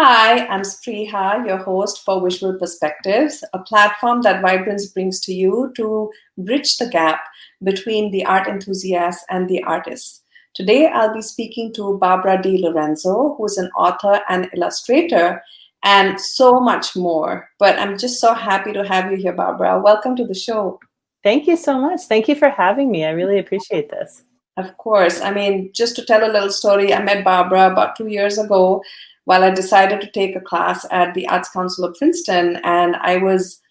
Hi, I'm Spriha, your host for Visual Perspectives, a platform that Vibrnz brings to you to bridge the gap between the art enthusiasts and the artists. Today, I'll be speaking to Barbara DiLorenzo, who's an author and illustrator, and so much more. But I'm just so happy to have you here, Barbara. Welcome to the show. Thank you so much. Thank you for having me. I really appreciate this. Of course. I mean, just to tell a little story, I met Barbara about 2 years ago while I decided to take a class at the Arts Council of Princeton. And I was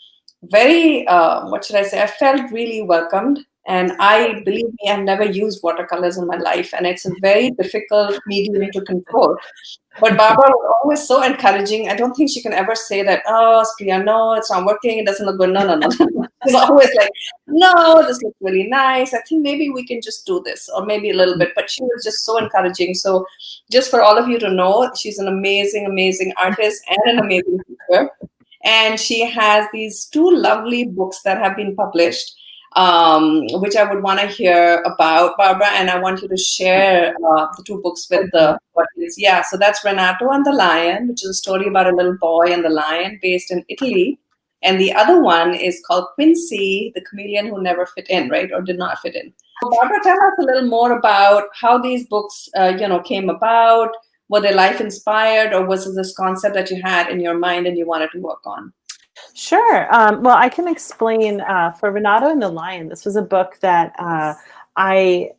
very, what should I say? I felt really welcomed. And I, believe me, I've never used watercolors in my life. And it's a very difficult medium to control. But Barbara was always so encouraging. I don't think she can ever say that, oh, Spriya, no, it's not working. It doesn't look good. No, no, no. She's always like, no, this looks really nice. I think maybe we can just do this or maybe a little bit. But she was just so encouraging. So just for all of you to know, she's an amazing, amazing artist and an amazing teacher. And she has these two lovely books that have been published, which I would want to hear about, Barbara. And I want you to share the two books with the audience. Yeah, so that's Renato and the Lion, which is a story about a little boy and the lion based in Italy. And the other one is called Quincy, the chameleon who never fit in, right, or did not fit in. So Barbara, tell us a little more about how these books, came about. Were they life inspired, or was it this concept that you had in your mind and you wanted to work on? Sure. Well, I can explain for Renato and the Lion. This was a book that I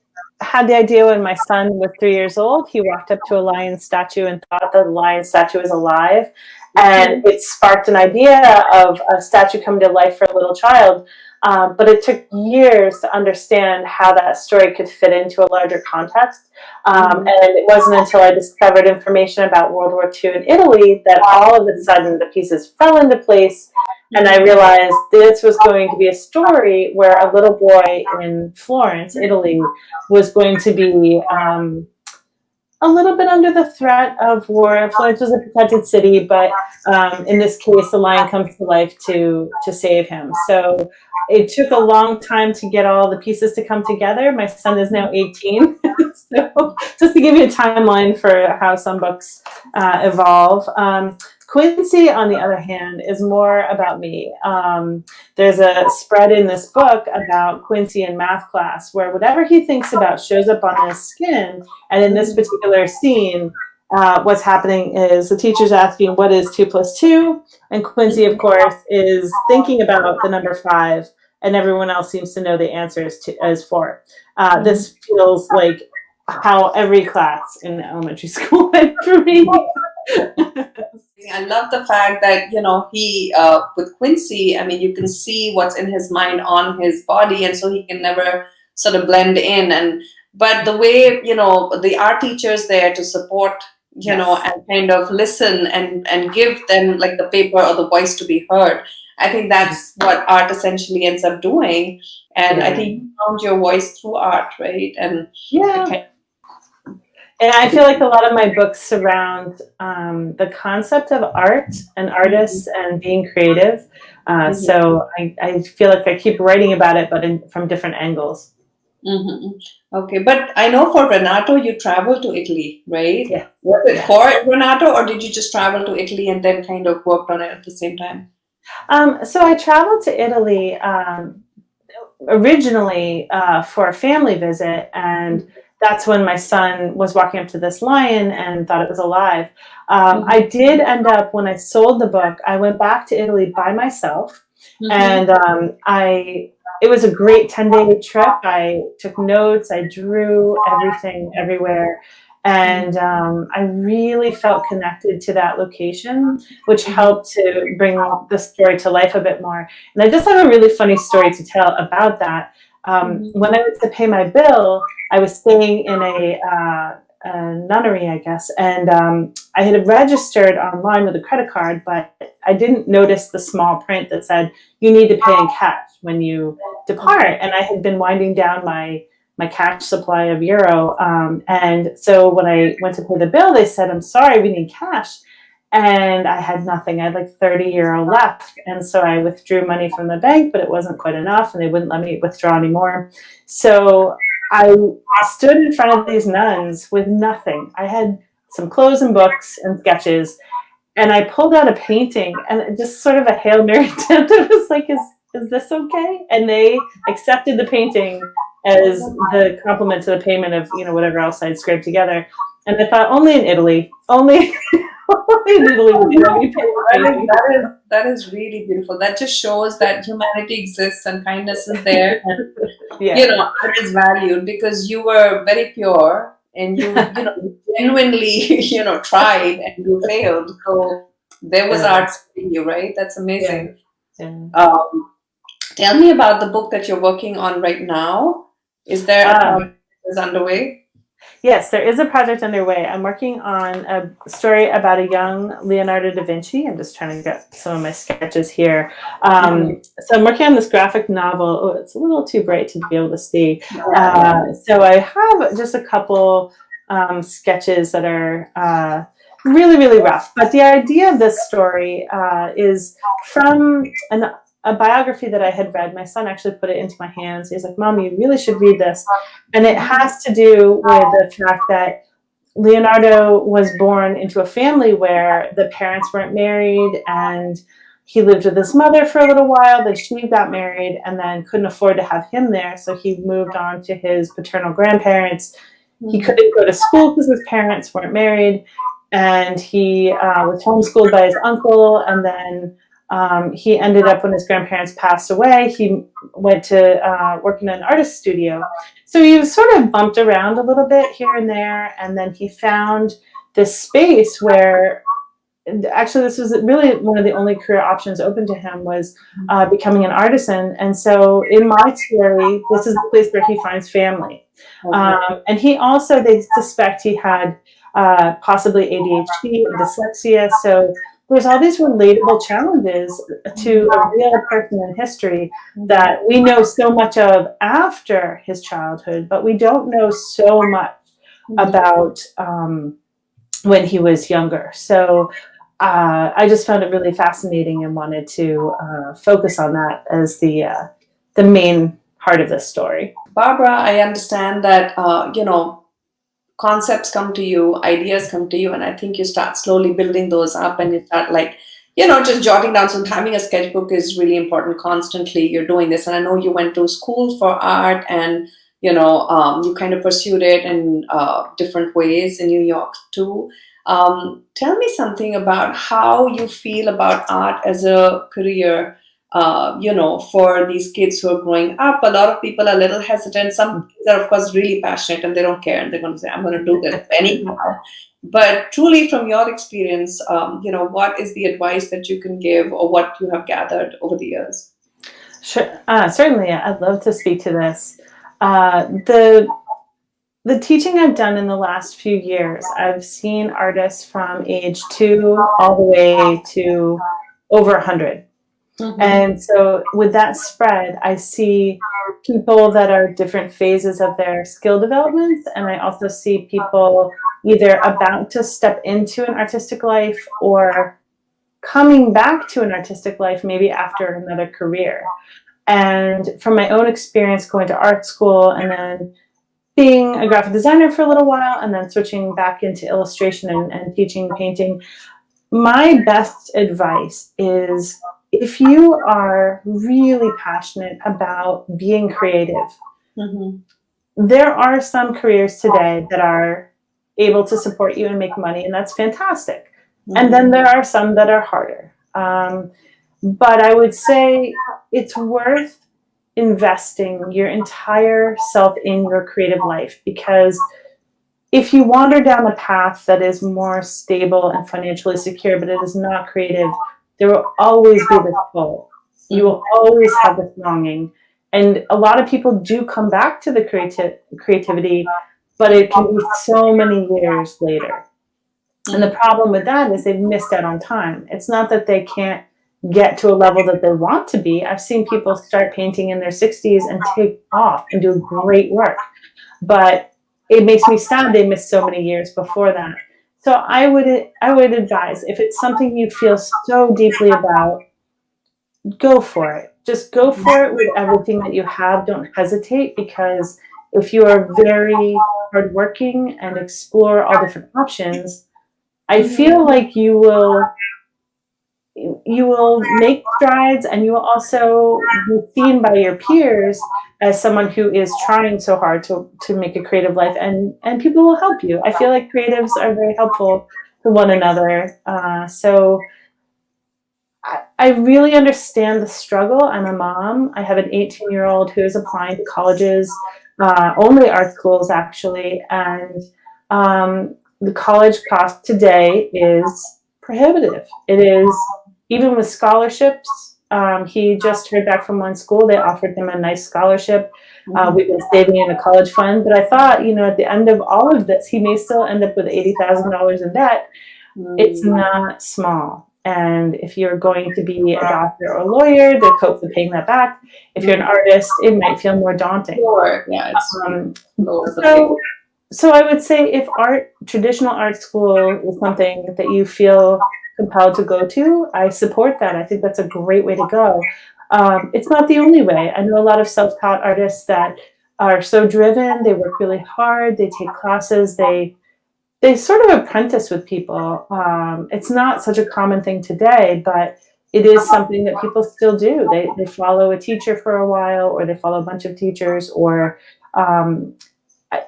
had the idea when my son was 3 years old. He walked up to a lion statue and thought the lion statue was alive. And it sparked an idea of a statue coming to life for a little child. But it took years to understand how that story could fit into a larger context. And it wasn't until I discovered information about World War II in Italy that all of a sudden the pieces fell into place. And I realized this was going to be a story where a little boy in Florence, Italy, was going to be a little bit under the threat of war. Florence was a protected city, but in this case, the lion comes to life to save him. So it took a long time to get all the pieces to come together. My son is now 18. So just to give you a timeline for how some books evolve. Quincy, on the other hand, is more about me. There's a spread in this book about Quincy in math class where whatever he thinks about shows up on his skin. And in this particular scene, what's happening is the teacher's asking, what is 2 + 2? And Quincy, of course, is thinking about the number 5. And everyone else seems to know the answer is 4. This feels like how every class in elementary school went for me. I love the fact that, he, with Quincy, I mean, you can see what's in his mind on his body, and so he can never sort of blend in. But the way, the art teachers there to support, and kind of listen and give them like the paper or the voice to be heard. I think that's what art essentially ends up doing. And I think you found your voice through art, right? And And I feel like a lot of my books surround the concept of art and artists and being creative. So I feel like I keep writing about it, but from different angles. Okay, but I know for Renato, you traveled to Italy, right? Yeah. Was it for Renato, or did you just travel to Italy and then kind of worked on it at the same time? So I traveled to Italy originally for a family visit, and that's when my son was walking up to this lion and thought it was alive. I did end up, when I sold the book, I went back to Italy by myself, and it was a great 10-day trip. I took notes, I drew everything everywhere, and I really felt connected to that location, which helped to bring the story to life a bit more. And I just have a really funny story to tell about that. When I went to pay my bill, I was staying in a nunnery, I guess, and I had registered online with a credit card, but I didn't notice the small print that said, you need to pay in cash when you depart. And I had been winding down my cash supply of euro. And so when I went to pay the bill, they said, I'm sorry, we need cash. And I had nothing. I had like 30 euro left. And so I withdrew money from the bank, but it wasn't quite enough, and they wouldn't let me withdraw anymore. So I stood in front of these nuns with nothing. I had some clothes and books and sketches, and I pulled out a painting, and just sort of a Hail Mary attempt. I was like, is this okay? And they accepted the painting as the compliment to the payment of, whatever else I'd scraped together. And I thought, only in Italy, only in Italy would they let me paint a painting. That is really beautiful. That just shows that humanity exists and kindness is there, and Yeah. art is valued because you were very pure and you genuinely tried and you failed. So there was Yeah. art in you, right? That's Yeah. amazing. Yeah. Um, Tell me about the book that you're working on right now. Is there a project that is underway? Yes, there is a project underway. I'm working on a story about a young Leonardo da Vinci. I'm just trying to get some of my sketches here. So I'm working on this graphic novel. Oh, it's a little too bright to be able to see. So I have just a couple sketches that are really, really rough. But the idea of this story is from a biography that I had read. My son actually put it into my hands. He's like, "Mom, you really should read this." And it has to do with the fact that Leonardo was born into a family where the parents weren't married, and he lived with his mother for a little while. Then she got married and then couldn't afford to have him there. So he moved on to his paternal grandparents. He couldn't go to school because his parents weren't married. And he was homeschooled by his uncle. And then he ended up, when his grandparents passed away, he went to work in an artist studio. So he was sort of bumped around a little bit here and there. And then he found this space where, actually, this was really one of the only career options open to him, was becoming an artisan. And so in my story, this is the place where he finds family. And he also, they suspect he had possibly ADHD and dyslexia. So there's all these relatable challenges to a real person in history that we know so much of after his childhood, but we don't know so much about when he was younger. So I just found it really fascinating and wanted to focus on that as the main part of this story. Barbara, I understand that concepts come to you, ideas come to you, and I think you start slowly building those up, and you start just jotting down. So having a sketchbook is really important. Constantly, you're doing this, and I know you went to school for art, and you kind of pursued it in different ways in New York too. Tell me something about how you feel about art as a career. For these kids who are growing up, a lot of people are a little hesitant. Some kids are, of course, really passionate and they don't care, and they're going to say, "I'm going to do this anyhow." But truly, from your experience, what is the advice that you can give, or what you have gathered over the years? Sure, certainly, I'd love to speak to this. The teaching I've done in the last few years, I've seen artists from age 2 all the way to over 100. And so with that spread, I see people that are different phases of their skill development. And I also see people either about to step into an artistic life or coming back to an artistic life, maybe after another career. And from my own experience going to art school and then being a graphic designer for a little while and then switching back into illustration and teaching painting, my best advice is, if you are really passionate about being creative, there are some careers today that are able to support you and make money, and that's fantastic. And then there are some that are harder. But I would say it's worth investing your entire self in your creative life, because if you wander down a path that is more stable and financially secure, but it is not creative, there will always be this pull. You will always have this longing. And a lot of people do come back to the creativity, but it can be so many years later. And the problem with that is they've missed out on time. It's not that they can't get to a level that they want to be. I've seen people start painting in their 60s and take off and do great work. But it makes me sad they missed so many years before that. So I would advise, if it's something you feel so deeply about, go for it. Just go for it with everything that you have. Don't hesitate, because if you are very hardworking and explore all different options, I feel like you will you will make strides, and you will also be seen by your peers as someone who is trying so hard to make a creative life, and people will help you. I feel like creatives are very helpful to one another. So I really understand the struggle. I'm a mom. I have an 18-year-old who is applying to colleges, only art schools actually, and the college cost today is prohibitive. It is, even with scholarships. He just heard back from one school. They offered him a nice scholarship. We've been saving in a college fund, but I thought, at the end of all of this, he may still end up with $80,000 in debt. It's not small. And if you're going to be a doctor or a lawyer, there's hopes of paying that back. If you're an artist, it might feel more daunting. Sure. Yeah. So I would say if traditional art school is something that you feel compelled to go to, I support that. I think that's a great way to go. It's not the only way. I know a lot of self-taught artists that are so driven. They work really hard. They take classes. They sort of apprentice with people. It's not such a common thing today, but it is something that people still do. They follow a teacher for a while, or they follow a bunch of teachers, or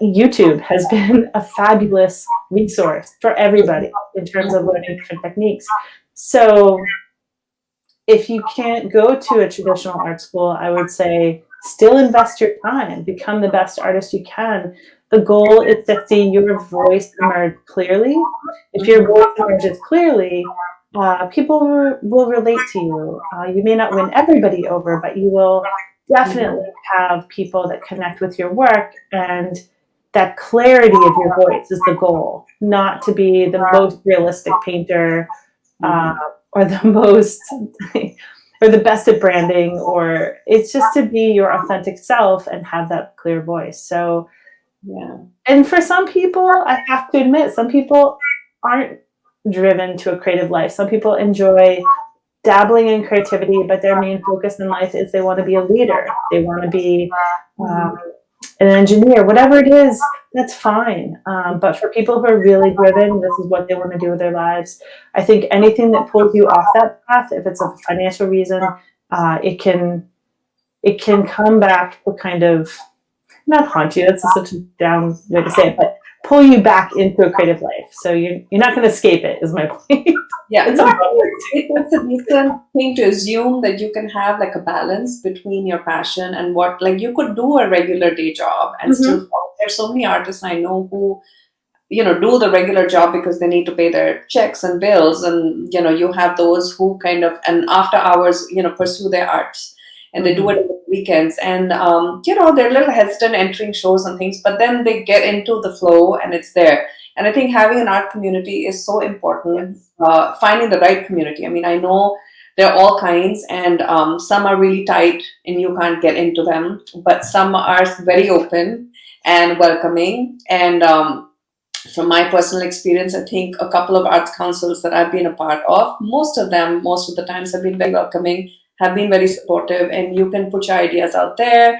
YouTube has been a fabulous resource for everybody in terms of learning different techniques. So if you can't go to a traditional art school, I would say still invest your time, become the best artist you can. The goal is to see your voice emerge clearly. If your voice emerges clearly, people will relate to you. You may not win everybody over, but you will definitely have people that connect with your work, and that clarity of your voice is the goal, not to be the most realistic painter or the most or the best at branding, or it's just to be your authentic self and have that clear voice. So yeah. And for some people, I have to admit, some people aren't driven to a creative life. Some people enjoy dabbling in creativity, but their main focus in life is they want to be a leader. They want to be an engineer, whatever it is, that's fine. But for people who are really driven, this is what they want to do with their lives. I think anything that pulls you off that path, if it's a financial reason, it can come back to kind of not haunt you. That's such a down way to say it, but pull you back into a creative life. So you're not going to escape it, is my point. Yeah, it's a decent thing to assume that you can have like a balance between your passion and what, like you could do a regular day job and still follow. There's so many artists I know who, do the regular job because they need to pay their checks and bills. And, you have those who kind of, and after hours, pursue their arts. And they do it on the weekends. And, they're a little hesitant entering shows and things, but then they get into the flow and it's there. And I think having an art community is so important, finding the right community. I mean, I know there are all kinds, and some are really tight and you can't get into them, but some are very open and welcoming. And from my personal experience, I think a couple of arts councils that I've been a part of, most of the times have been very welcoming, have been very supportive, and you can put your ideas out there,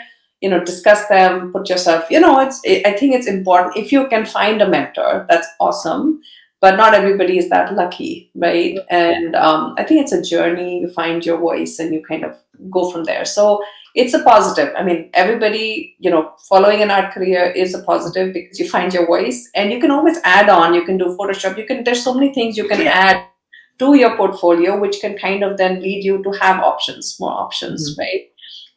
discuss them, put yourself, I think it's important. If you can find a mentor, that's awesome, but not everybody is that lucky, right? And I think it's a journey. You find your voice and you kind of go from there. So it's a positive. I mean, everybody, following an art career is a positive because you find your voice, and you can always add on. You can do Photoshop. There's so many things you can add to your portfolio, which can kind of then lead you to have more options, right?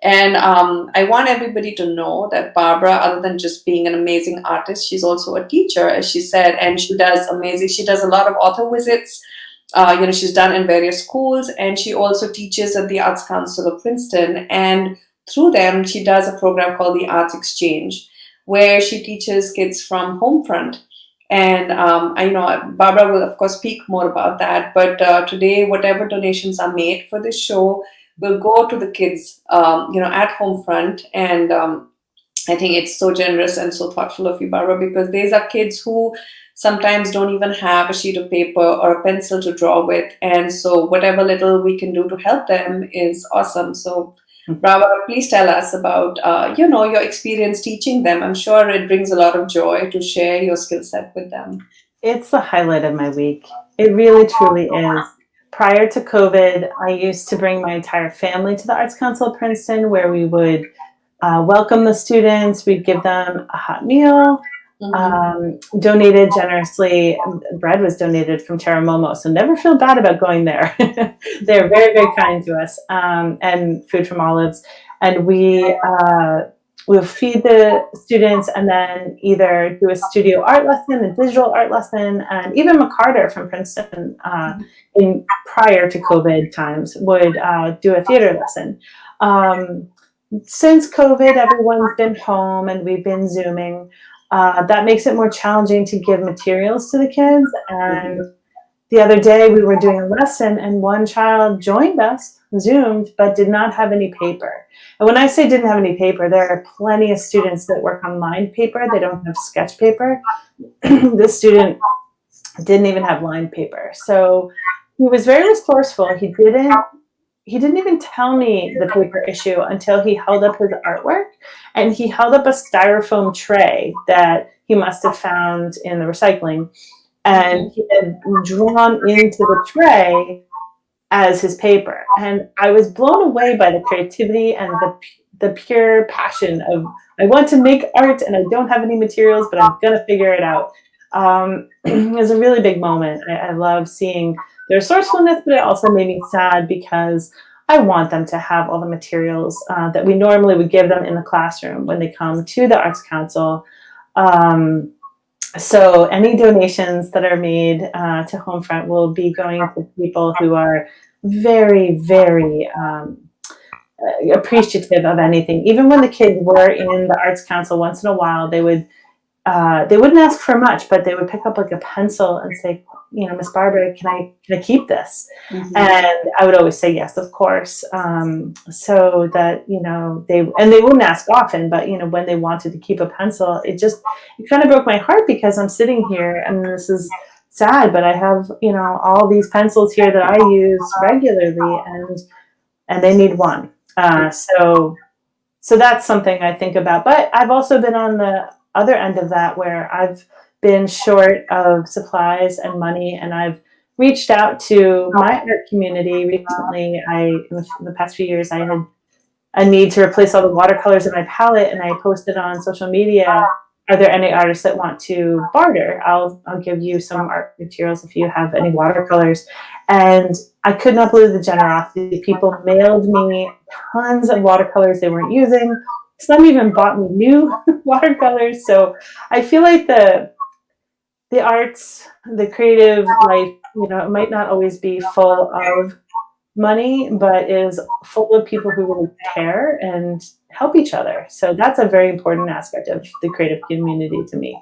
And I want everybody to know that Barbara, other than just being an amazing artist, she's also a teacher, as she said, and she does a lot of author visits. She's done in various schools, and she also teaches at the Arts Council of Princeton. And through them, she does a program called the Arts Exchange, where she teaches kids from Homefront. And I know Barbara will, of course, speak more about that. But today, whatever donations are made for this show will go to the kids, at Homefront. And I think it's so generous and so thoughtful of you, Barbara, because these are kids who sometimes don't even have a sheet of paper or a pencil to draw with. And so whatever little we can do to help them is awesome. So Barbara, please tell us about, your experience teaching them. I'm sure it brings a lot of joy to share your skill set with them. It's the highlight of my week. It really, truly is. prior to COVID, I used to bring my entire family to the Arts Council of Princeton, where we would welcome the students. We'd give them a hot meal, donated generously. Bread was donated from Terra Momo, so never feel bad about going there. They're very, very kind to us, and food from Olives. And we'll feed the students and then either do a studio art lesson, a digital art lesson, and even McCarter from Princeton in prior to COVID times would do a theater lesson. Since COVID, everyone's been home and we've been Zooming. That makes it more challenging to give materials to the kids. And the other day we were doing a lesson and one child joined us, Zoomed, but did not have any paper. And when I say didn't have any paper, there are plenty of students that work on lined paper. They don't have sketch paper. This student didn't even have lined paper. So he was very resourceful. He didn't even tell me the paper issue until he held up his artwork, and he held up a styrofoam tray that he must have found in the recycling. And he had drawn into the tray as his paper. And I was blown away by the creativity and the pure passion of, I want to make art and I don't have any materials, but I'm going to figure it out. It was a really big moment. I love seeing their resourcefulness, but it also made me sad because I want them to have all the materials that we normally would give them in the classroom when they come to the Arts Council. So any donations that are made to Homefront will be going to people who are very, very appreciative of anything. Even when the kids were in the Arts Council, once in a while, they wouldn't ask for much, but they would pick up like a pencil and say, you know, Miss Barbara, can I keep this? And I would always say yes, of course. So that, you know, they wouldn't ask often, but you know, when they wanted to keep a pencil, it kind of broke my heart because I'm sitting here and this is sad, but I have, you know, all these pencils here that I use regularly and they need one. So that's something I think about, but I've also been on the other end of that where I've been short of supplies and money, and I've reached out to my art community recently. In the past few years, I had a need to replace all the watercolors in my palette, and I posted on social media, are there any artists that want to barter? I'll give you some art materials if you have any watercolors. And I could not believe the generosity. People mailed me tons of watercolors they weren't using. Some even bought me new watercolors. So I feel like the arts, the creative life, you know, it might not always be full of money, but is full of people who really care and help each other. So that's a very important aspect of the creative community to me.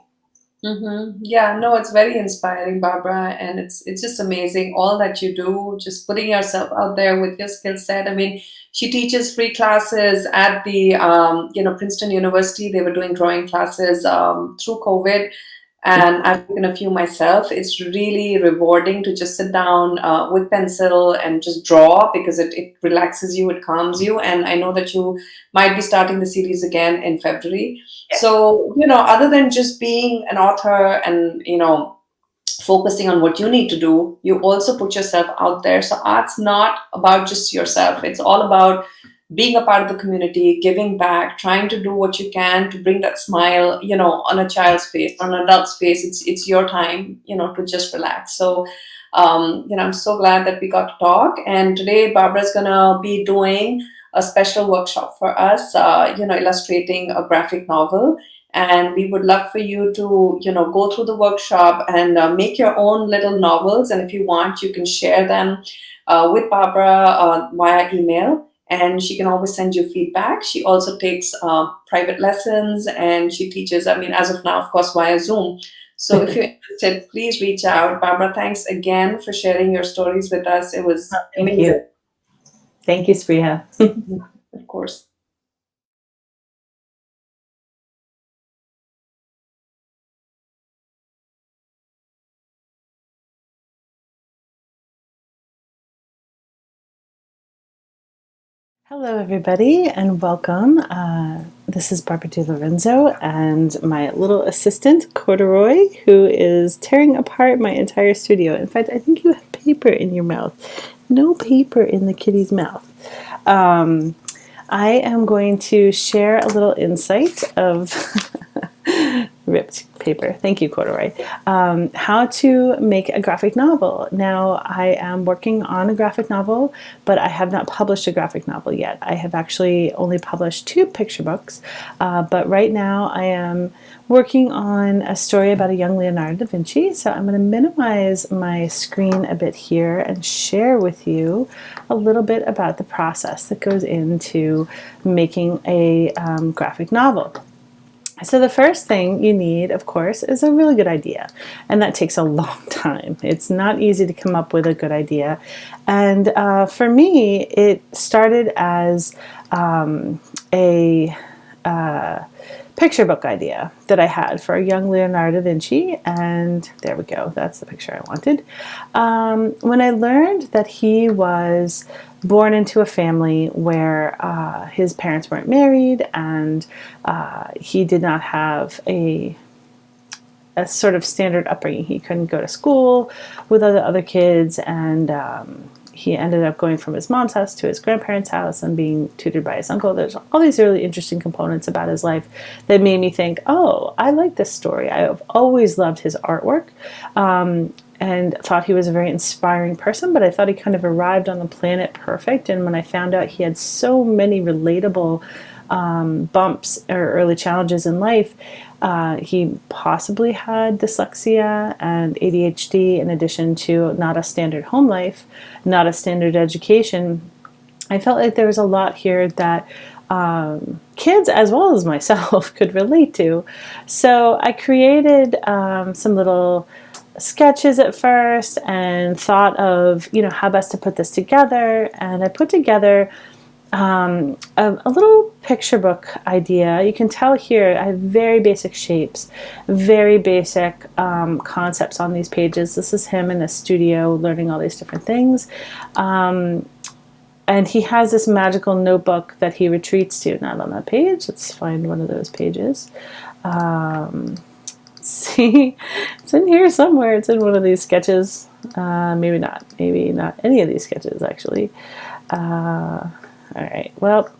Yeah, no, it's very inspiring, Barbara, and it's just amazing all that you do, just putting yourself out there with your skill set. I mean, she teaches free classes at the Princeton University. They were doing drawing classes through COVID, and I've taken a few myself. It's really rewarding to just sit down with pencil and just draw because it relaxes you, it calms you. And I know that you might be starting the series again in February. So, you know, other than just being an author and, you know, focusing on what you need to do, you also put yourself out there. So art's not about just yourself. It's all about being a part of the community, giving back, trying to do what you can to bring that smile, you know, on a child's face, on an adult's face. It's your time, you know, to just relax. So, you know, I'm so glad that we got to talk. And today, Barbara's gonna be doing a special workshop for us, you know, illustrating a graphic novel. And we would love for you to, you know, go through the workshop and make your own little novels. And if you want, you can share them with Barbara via email. And she can always send you feedback. She also takes private lessons and she teaches, I mean, as of now, of course, via Zoom. So if you're interested, please reach out. Barbara, thanks again for sharing your stories with us. It was amazing. Thank you, Spriha. Of course. Hello, everybody, and welcome. This is Barbara DiLorenzo and my little assistant, Corduroy, who is tearing apart my entire studio. In fact, I think you have paper in your mouth. No paper in the kitty's mouth. I am going to share a little insight of ripped paper. Thank you, Corduroy. How to make a graphic novel. Now, I am working on a graphic novel, but I have not published a graphic novel yet. I have actually only published 2 picture books, but right now I am working on a story about a young Leonardo da Vinci. So I'm going to minimize my screen a bit here and share with you a little bit about the process that goes into making a graphic novel. So the first thing you need, of course, is a really good idea, and that takes a long time. It's not easy to come up with a good idea, and for me, it started as a picture book idea that I had for a young Leonardo da Vinci, and there we go, that's the picture I wanted. When I learned that he was born into a family where his parents weren't married, and he did not have a sort of standard upbringing. He couldn't go to school with other kids, and he ended up going from his mom's house to his grandparents' house and being tutored by his uncle. There's all these really interesting components about his life that made me think, oh, I like this story. I have always loved his artwork, and thought he was a very inspiring person, but I thought he kind of arrived on the planet perfect. And when I found out he had so many relatable bumps or early challenges in life, he possibly had dyslexia and ADHD, in addition to not a standard home life, not a standard education. I felt like there was a lot here that kids, as well as myself, could relate to. So I created some little sketches at first and thought of, how best to put this together. And I put together a little picture book idea. You can tell here I have very basic shapes, very basic concepts on these pages. This is him in a studio learning all these different things. And he has this magical notebook that he retreats to. Not on that page. Let's find one of those pages. See, it's in here somewhere. It's in one of these sketches. Maybe not. Maybe not any of these sketches, actually. All right. Well,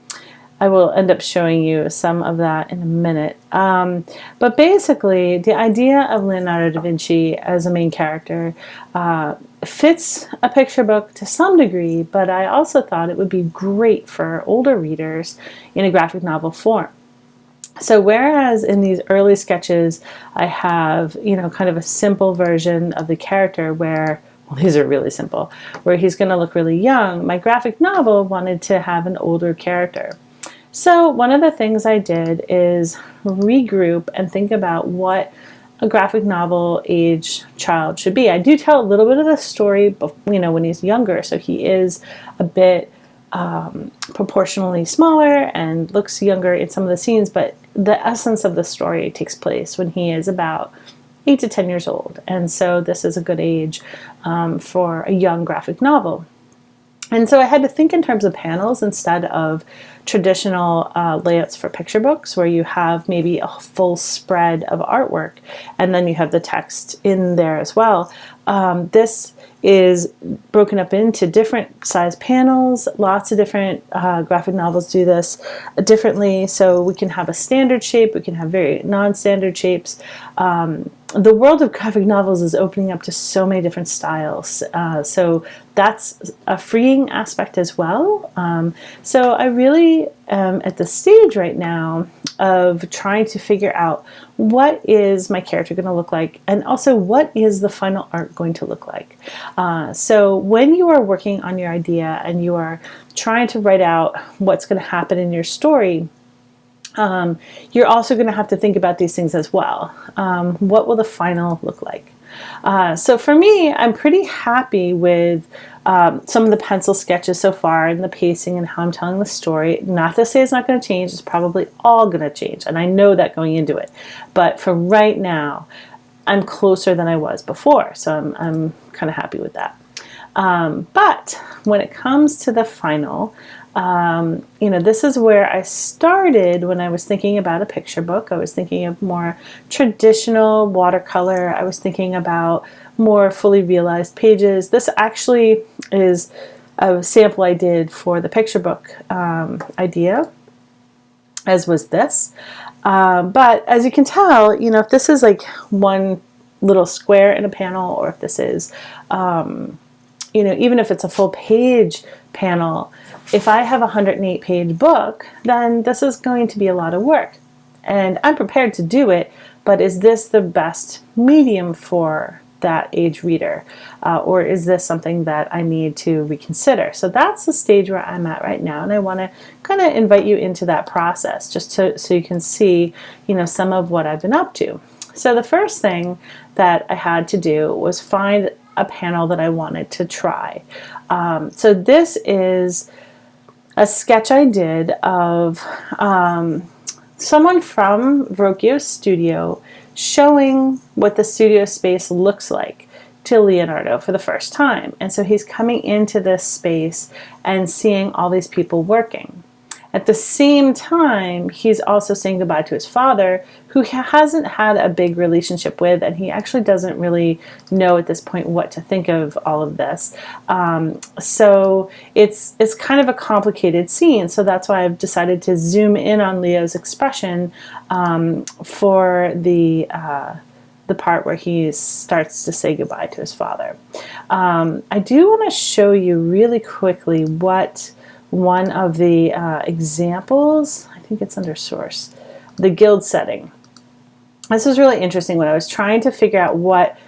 I will end up showing you some of that in a minute. But basically, the idea of Leonardo da Vinci as a main character fits a picture book to some degree, but I also thought it would be great for older readers in a graphic novel form. So whereas in these early sketches, I have, kind of a simple version of the character where, well, these are really simple, where he's going to look really young, my graphic novel wanted to have an older character. So one of the things I did is regroup and think about what a graphic novel age child should be. I do tell a little bit of the story, when he's younger, so he is a bit proportionally smaller and looks younger in some of the scenes, but the essence of the story takes place when he is about 8 to 10 years old. And so this is a good age for a young graphic novel. And so I had to think in terms of panels instead of traditional layouts for picture books, where you have maybe a full spread of artwork and then you have the text in there as well. This is broken up into different size panels. Lots of different graphic novels do this differently. So we can have a standard shape, we can have very non-standard shapes. The world of graphic novels is opening up to so many different styles. So that's a freeing aspect as well. So I really am at the stage right now of trying to figure out what is my character going to look like, and also what is the final art going to look like. So when you are working on your idea and you are trying to write out what's going to happen in your story, you're also going to have to think about these things as well. What will the final look like? So for me, I'm pretty happy with some of the pencil sketches so far and the pacing and how I'm telling the story. Not to say it's not going to change. It's probably all going to change. And I know that going into it. But for right now, I'm closer than I was before. So I'm kind of happy with that. But when it comes to the final, This is where I started when I was thinking about a picture book. I was thinking of more traditional watercolor. I was thinking about more fully realized pages. This actually is a sample I did for the picture book idea, as was this. But as you can tell, if this is like one little square in a panel, or if this is, even if it's a full page panel, if I have a 108 page book, then this is going to be a lot of work. And I'm prepared to do it, but is this the best medium for that age reader? Or is this something that I need to reconsider? So that's the stage where I'm at right now. And I want to kind of invite you into that process just so you can see, some of what I've been up to. So the first thing that I had to do was find a panel that I wanted to try. So this is a sketch I did of someone from Verrocchio's studio showing what the studio space looks like to Leonardo for the first time. And so he's coming into this space and seeing all these people working. At the same time, he's also saying goodbye to his father, who he hasn't had a big relationship with, and he actually doesn't really know at this point what to think of all of this. So it's kind of a complicated scene. So that's why I've decided to zoom in on Leo's expression for the part where he starts to say goodbye to his father. I do want to show you really quickly what one of the examples, I think it's under source, the guild setting. This was really interesting when I was trying to figure out what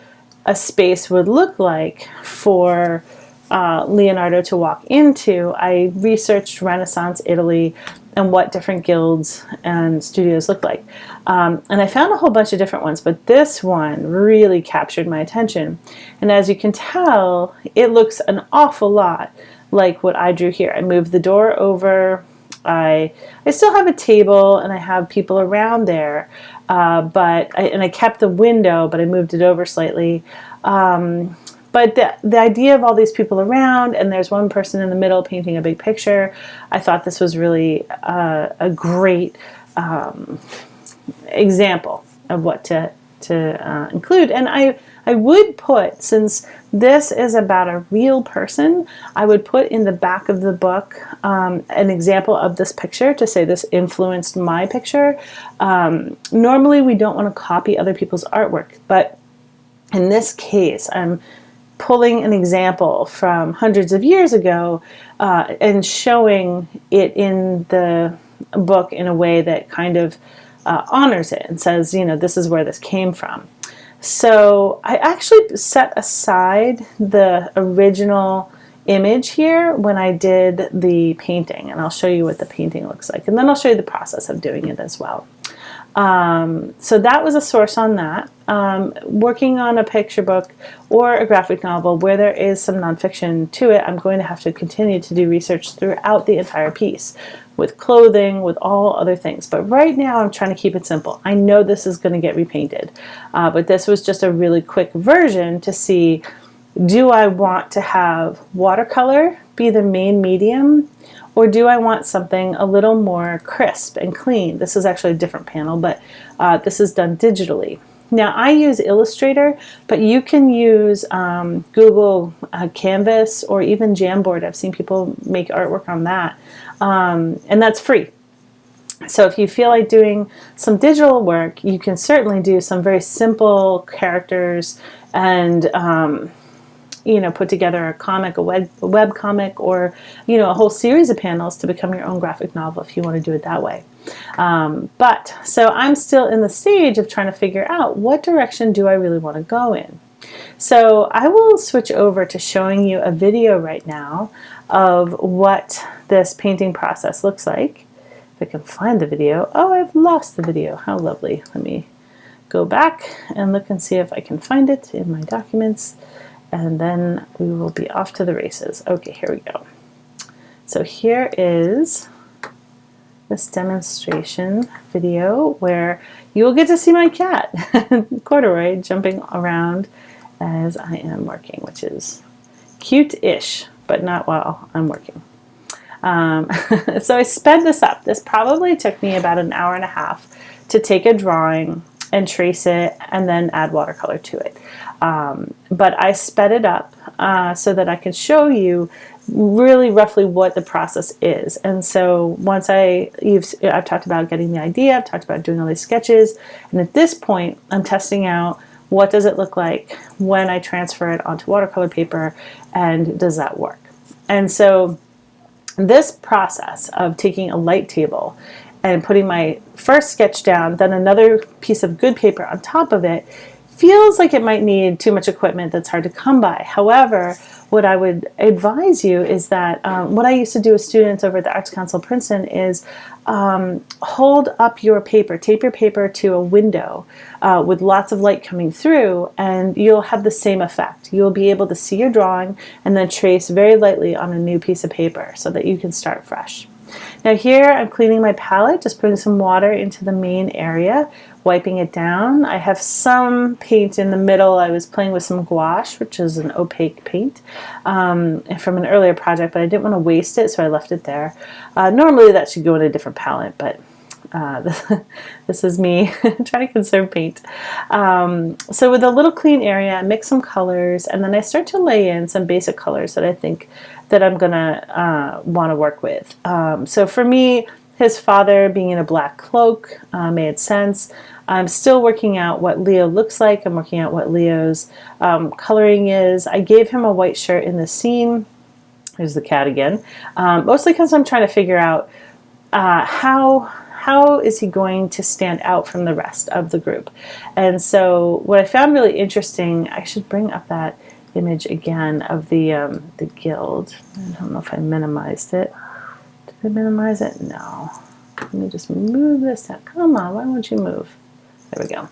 a space would look like for Leonardo to walk into. I researched Renaissance Italy and what different guilds and studios look like. And I found a whole bunch of different ones, but this one really captured my attention. And as you can tell, it looks an awful lot like what I drew here. I moved the door over. I still have a table and I have people around there, but I kept the window, but I moved it over slightly. But the idea of all these people around, and there's one person in the middle painting a big picture, I thought this was really a great example of what to include. And I would put, since this is about a real person, I would put in the back of the book an example of this picture to say this influenced my picture. Normally we don't want to copy other people's artwork, but in this case I'm pulling an example from hundreds of years ago and showing it in the book in a way that kind of honors it and says, this is where this came from. So I actually set aside the original image here when I did the painting, and I'll show you what the painting looks like, and then I'll show you the process of doing it as well. So that was a source on that. Working on a picture book or a graphic novel where there is some nonfiction to it, I'm going to have to continue to do research throughout the entire piece, with clothing, with all other things. But right now I'm trying to keep it simple. I know this is going to get repainted, but this was just a really quick version to see, do I want to have watercolor be the main medium, or do I want something a little more crisp and clean? This is actually a different panel, but this is done digitally. Now I use Illustrator, but you can use Google Canvas or even Jamboard. I've seen people make artwork on that, and that's free. So if you feel like doing some digital work, you can certainly do some very simple characters and put together a comic, a web comic, or a whole series of panels to become your own graphic novel if you want to do it that way. So I'm still in the stage of trying to figure out what direction do I really want to go in. So I will switch over to showing you a video right now of what this painting process looks like. If I can find the video. Oh, I've lost the video. How lovely. Let me go back and look and see if I can find it in my documents, and then we will be off to the races. Okay, here we go. So here is this demonstration video where you will get to see my cat, Corduroy, jumping around as I am working, which is cute-ish, but not while I'm working. So I sped this up. This probably took me about an hour and a half to take a drawing and trace it and then add watercolor to it. But I sped it up so that I can show you really roughly what the process is. And so once I've talked about getting the idea, I've talked about doing all these sketches, and at this point I'm testing out what does it look like when I transfer it onto watercolor paper, and does that work? And so this process of taking a light table and putting my first sketch down, then another piece of good paper on top of it, feels like it might need too much equipment that's hard to come by. However, what I would advise you is that what I used to do with students over at the Arts Council Princeton is hold up your paper, tape your paper to a window with lots of light coming through, and you'll have the same effect. You'll be able to see your drawing and then trace very lightly on a new piece of paper so that you can start fresh. Now here I'm cleaning my palette, just putting some water into the main area, wiping it down. I have some paint in the middle. I was playing with some gouache, which is an opaque paint from an earlier project, but I didn't want to waste it, so I left it there. Normally that should go in a different palette, but this is me trying to conserve paint. So with a little clean area, I mix some colors, and then I start to lay in some basic colors that I think that I'm gonna want to work with. So for me, his father being in a black cloak made sense. I'm still working out what Leo looks like. I'm working out what Leo's coloring is. I gave him a white shirt in the scene. There's the cat again. Mostly because I'm trying to figure out how is he going to stand out from the rest of the group. And so what I found really interesting, I should bring up that image again of the guild. I don't know if I minimized it. Did I minimize it? No. Let me just move this down. Come on, why won't you move? There we go.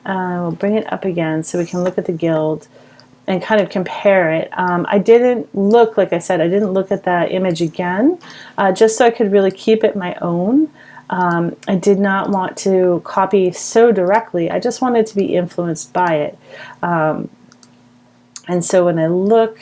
We'll bring it up again so we can look at the guild and kind of compare it. I didn't look, like I said, I didn't look at that image again, just so I could really keep it my own. I did not want to copy so directly. I just wanted to be influenced by it. And so when I look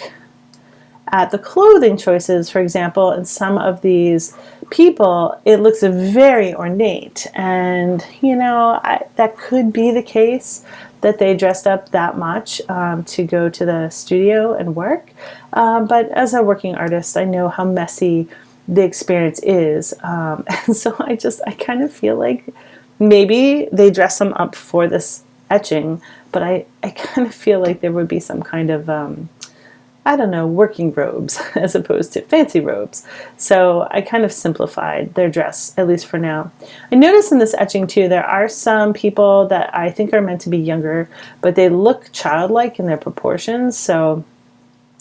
at the clothing choices, for example, in some of these people, it looks very ornate. And, you know, that could be the case that they dressed up that much to go to the studio and work. But as a working artist, I know how messy the experience is. And so I kind of feel like maybe they dress them up for this etching, but I kind of feel like there would be some kind of, I don't know, working robes as opposed to fancy robes. So I kind of simplified their dress, at least for now. I noticed in this etching too, there are some people that I think are meant to be younger, but they look childlike in their proportions. So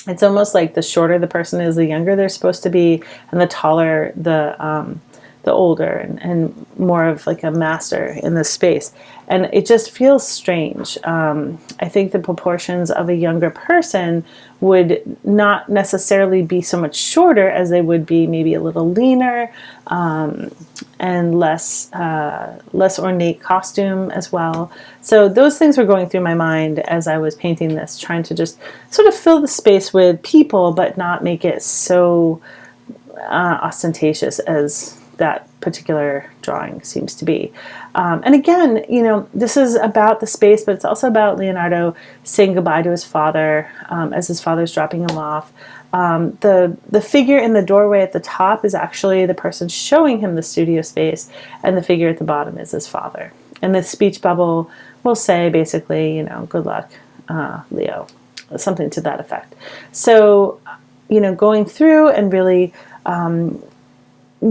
it's almost like the shorter the person is, the younger they're supposed to be, and the taller, the older, and more of like a master in this space. And it just feels strange. I think the proportions of a younger person would not necessarily be so much shorter as they would be maybe a little leaner, and less ornate costume as well. So those things were going through my mind as I was painting this, trying to just sort of fill the space with people, but not make it so ostentatious as that particular drawing seems to be. And again, you know, this is about the space, but it's also about Leonardo saying goodbye to his father as his father's dropping him off. The figure in the doorway at the top is actually the person showing him the studio space, and the figure at the bottom is his father. And the speech bubble will say basically, you know, good luck, Leo, something to that effect. So, you know, going through and really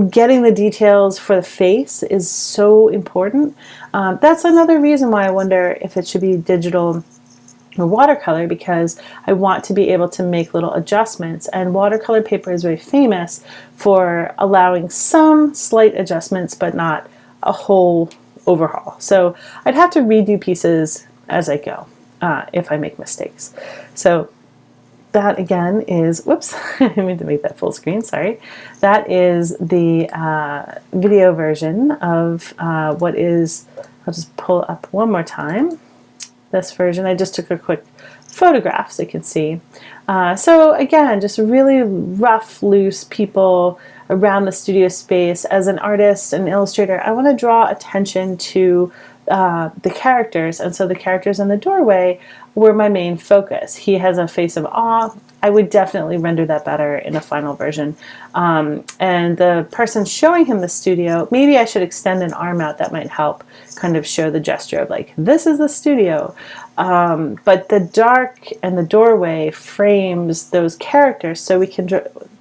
getting the details for the face is so important. That's another reason why I wonder if it should be digital or watercolor, because I want to be able to make little adjustments, and watercolor paper is very famous for allowing some slight adjustments but not a whole overhaul. So I'd have to redo pieces as I go if I make mistakes. So that again is, whoops, I didn't mean to make that full screen, sorry. That is the video version of what is, I'll just pull up one more time, this version. I just took a quick photographs you can see. So again, just really rough, loose people around the studio space. As an artist and illustrator, I want to draw attention to the characters, and so the characters in the doorway were my main focus. He has a face of awe. I would definitely render that better in a final version. And the person showing him the studio, maybe I should extend an arm out. That might help kind of show the gesture of like, this is the studio. But the dark and the doorway frames those characters, so we can,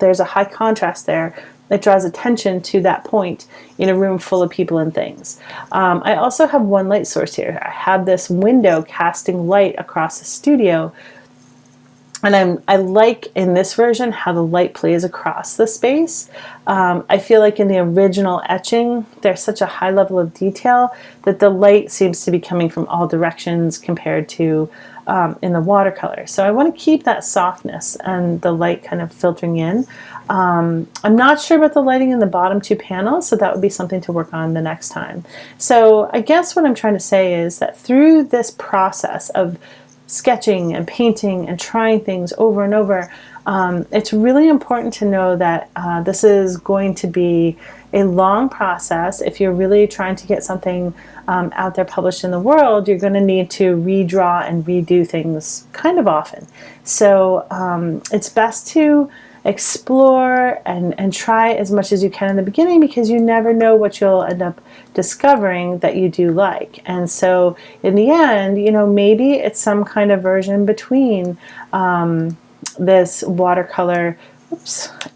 there's a high contrast there that draws attention to that point in a room full of people and things. I also have one light source here. I have this window casting light across the studio, and I like in this version how the light plays across the space. I feel like in the original etching, there's such a high level of detail that the light seems to be coming from all directions compared to in the watercolor. So I want to keep that softness and the light kind of filtering in. I'm not sure about the lighting in the bottom two panels, so that would be something to work on the next time. So I guess what I'm trying to say is that through this process of sketching and painting and trying things over and over, it's really important to know that this is going to be a long process. If you're really trying to get something out there published in the world, you're going to need to redraw and redo things kind of often. So it's best to explore and try as much as you can in the beginning, because you never know what you'll end up discovering that you do like. And so in the end, you know, maybe it's some kind of version between this watercolor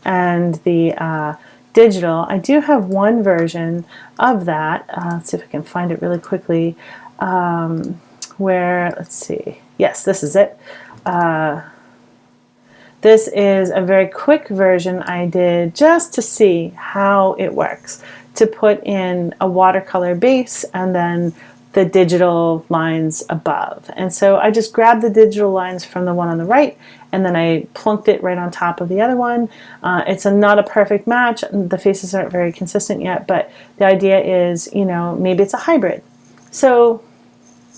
and the digital. I do have one version of that. Let's see if I can find it really quickly. Where, let's see. Yes, this is it. This is a very quick version I did just to see how it works, to put in a watercolor base and then the digital lines above. And so I just grabbed the digital lines from the one on the right, and then I plunked it right on top of the other one. It's not a perfect match. The faces aren't very consistent yet, but the idea is, you know, maybe it's a hybrid. So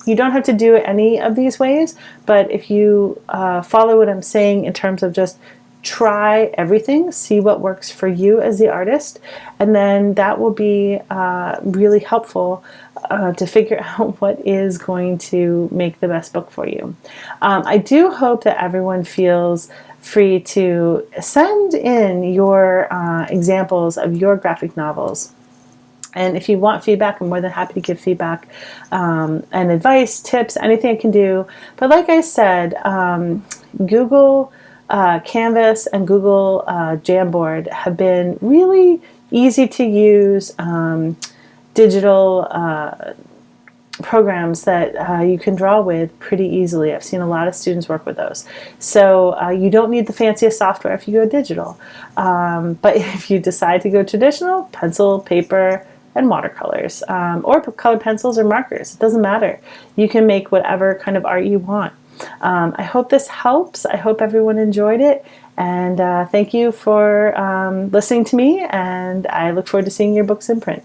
you don't have to do it any of these ways, but if you follow what I'm saying in terms of just try everything, see what works for you as the artist, and then that will be really helpful to figure out what is going to make the best book for you. I do hope that everyone feels free to send in your examples of your graphic novels. And if you want feedback, I'm more than happy to give feedback and advice, tips, anything I can do. But like I said, Google Canvas and Google Jamboard have been really easy to use digital programs that you can draw with pretty easily. I've seen a lot of students work with those. So you don't need the fanciest software if you go digital. But if you decide to go traditional, pencil, paper, and watercolors, or colored pencils or markers. It doesn't matter. You can make whatever kind of art you want. I hope this helps. I hope everyone enjoyed it. And thank you for listening to me. And I look forward to seeing your books in print.